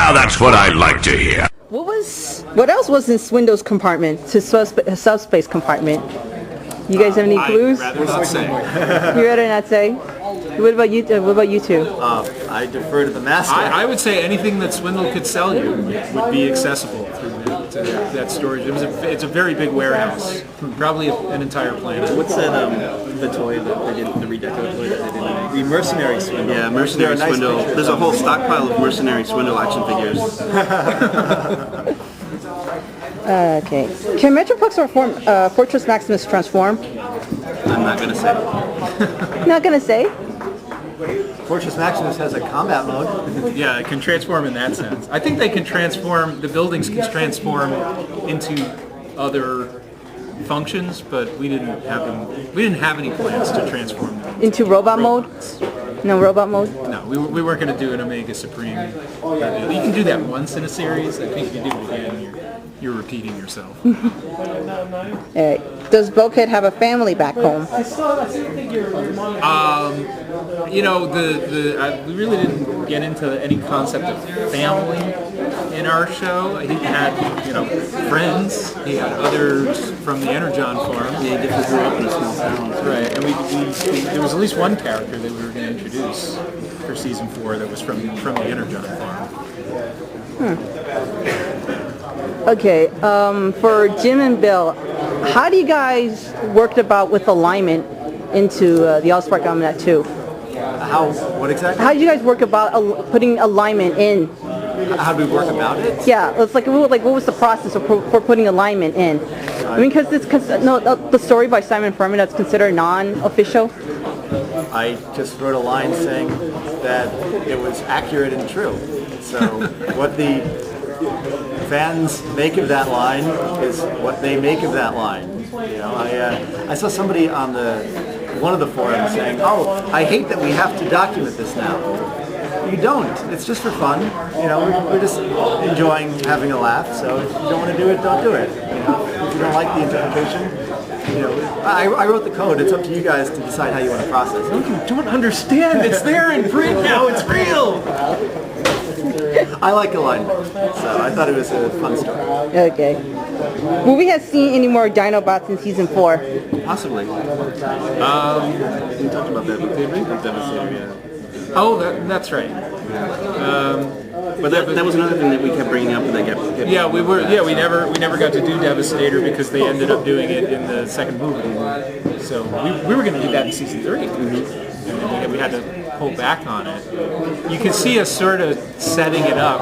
Now that's what I like to hear. What else was in Swindle's compartment? His subspace compartment. You guys have any clues? I'd rather not say. You rather not say? What about you? What about you two? I defer to the master. I would say anything that Swindle could sell you would be accessible through that storage. It's a very big warehouse, probably an entire planet. What's that? The toy that they didn't, the redeco toy that they didn't make. The Mercenary Swindle. Yeah, Mercenary Swindle. There's a whole stockpile of Mercenary Swindle action figures. Okay. Can Metroplex or Fortress Maximus transform? I'm not gonna say. Not gonna say. Fortress Maximus has a combat mode. Yeah, it can transform in that sense. I think they can transform. The buildings can transform into other functions, but we didn't have any plans to transform them into robot mode. No robot mode. No, we weren't going to do an Omega Supreme. You can do that once in a series. I think if you do it again, you're repeating yourself. Does Bulkhead have a family back home? You know, we really didn't get into any concept of family in our show. He had, friends. He had others from the Energon farm. Yeah, he definitely grew up in a small town. Right, and there was at least one character that we were going to introduce for season 4 that was from the Energon farm. Okay, for Jim and Bill, how do you guys work about with alignment into the AllSpark Almanac II? What exactly? How do you guys work about putting alignment in? How do we work about it? Yeah, it's like what was the process for putting alignment in? I mean, because the story by Simon Furman that's considered non-official. I just wrote a line saying that it was accurate and true. So what the fans make of that line is what they make of that line. I saw somebody on one of the forums saying, "Oh, I hate that we have to document this now." You don't. It's just for fun. We're just enjoying having a laugh. So if you don't want to do it, don't do it. If you don't like the interpretation, I wrote the code. It's up to you guys to decide how you want to process it. You don't understand. It's there in print now. It's real. I like alignment, so I thought it was a fun story. Okay. Will we have seen any more Dinobots in season 4? Possibly. We talked about that with the Devastator, yeah. Oh, that's right. But that was another thing that we kept bringing up, and they kept yeah, we never got to do Devastator because they ended up doing it in the second movie. So we were going to do that in season 3. Mm-hmm. And we had to pull back on it. You can see us sort of setting it up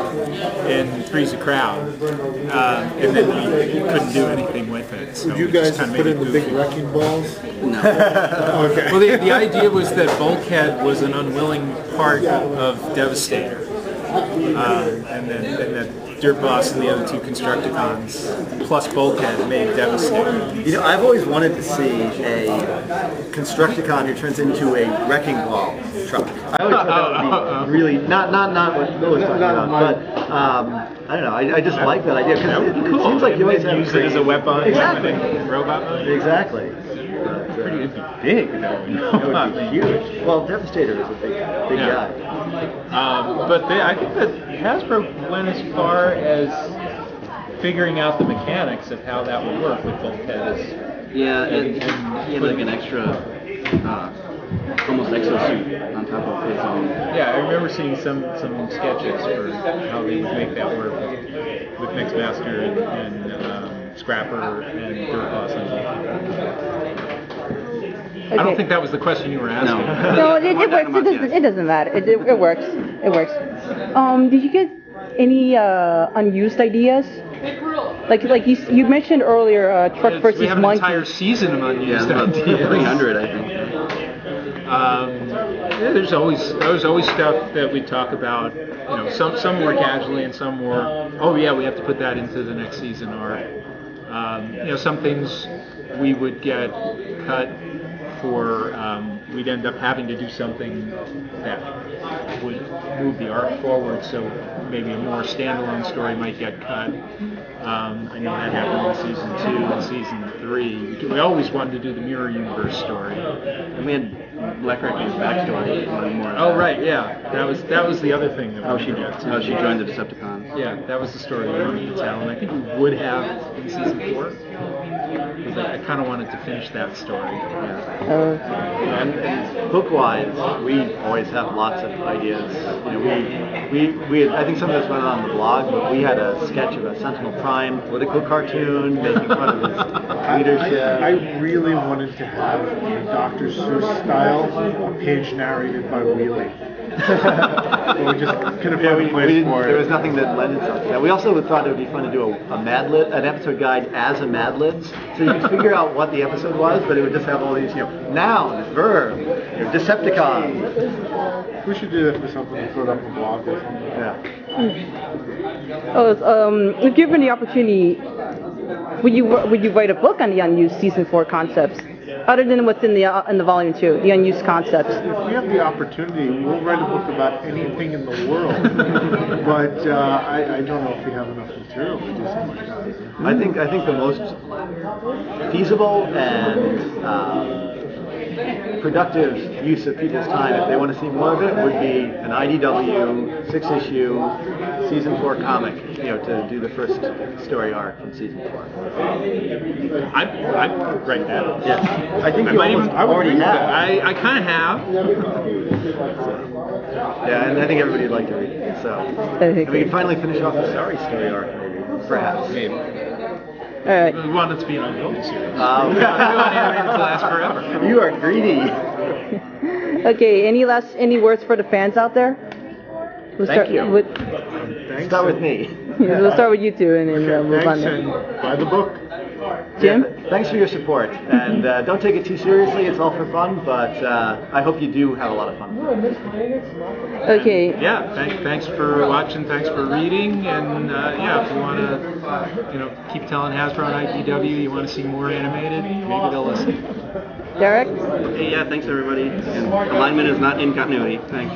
in Three's a Crowd, and then we couldn't do anything with it. So Did you guys put in the big wrecking balls? No. Okay. Well, the idea was that Bulkhead was an unwilling part of Devastator, and that Dirt Boss and the other 2 Constructicons, plus Bulkhead, made Devastator. I've always wanted to see a Constructicon who turns into a wrecking ball truck. I always thought that would be really not what Bill was talking about, but I don't know. I just like that idea because it seems like you always have use it as a weapon. Exactly. Robot mode. Exactly. It'd be big though. It would be huge. Well, Devastator is a big guy. But I think that Hasbro went as far as figuring out the mechanics of how that would work with Bulkhead. Yeah, and he had like an extra, almost exosuit on top of his own. Yeah, I remember seeing some sketches for how they would make that work with Mixmaster and Scrapper and Dirt Boss and I don't think that was the question you were asking. No, it works. It doesn't matter. It works. It works. Did you get any unused ideas? Like you mentioned earlier, truck versus monkey. We have an entire season of unused ideas. 300, I think. There's always stuff that we talk about. Some more casually and some more. Oh yeah, we have to put that into the next season. Or some things we would get cut for. We'd end up having to do something that would move the arc forward. So maybe a more standalone story might get cut. I know that happened in season 2 and season 3. We always wanted to do the Mirror Universe story. And we had Black Reckoning's backstory. More Oh right, yeah. That was the other thing that how we she did. how she joined the Decepticons. Yeah, that was the story we wanted to tell, and I think we would have in season 4 because I kind of wanted to finish that story. Yeah. And book-wise, we always have lots of ideas. You know, we had, I think some of this went on the blog, but we had a sketch of a Sentinel Prime political cartoon making fun of his leadership. I really wanted to have a Dr. Seuss style, a page narrated by Wheelie. But we just couldn't find a place for it. There was nothing that lent itself to that. We also thought it would be fun to do a Mad Lib, an episode guide as a Mad Libs, so you could figure out what the episode was, but it would just have all these, nouns, verbs, Decepticons. We should do that for something to put up a blog or something. Yeah. If given the opportunity, would you write a book on the unused season 4 concepts, other than what's in the volume 2, the unused concepts? If we have the opportunity, we'll write a book about anything in the world. But I don't know if we have enough material to do something like that. I think the most feasible and productive use of people's time, if they want to see more of it, would be an IDW 6-issue season 4 comic, to do the first story arc from season 4. I'd write that. Yeah, I think you already have. I kind of have. Yeah, and I think everybody would like to read it. So, and we can finally finish off the Sorry story arc, maybe, perhaps. Maybe. All right. We want it to be an ongoing series. We want animated to last forever. You are greedy. Okay. Any words for the fans out there? Thank you. Start with me. We'll start with you two, and then move on Thanks, there. and buy the book. Jim? Yeah, thanks for your support, and don't take it too seriously. It's all for fun, but I hope you do have a lot of fun. Okay. Yeah, thanks for watching, thanks for reading, and if you want to, keep telling Hasbro and IDW you want to see more animated, maybe they'll listen. Derrick? Hey, yeah, thanks everybody. And alignment is not in continuity. Thanks.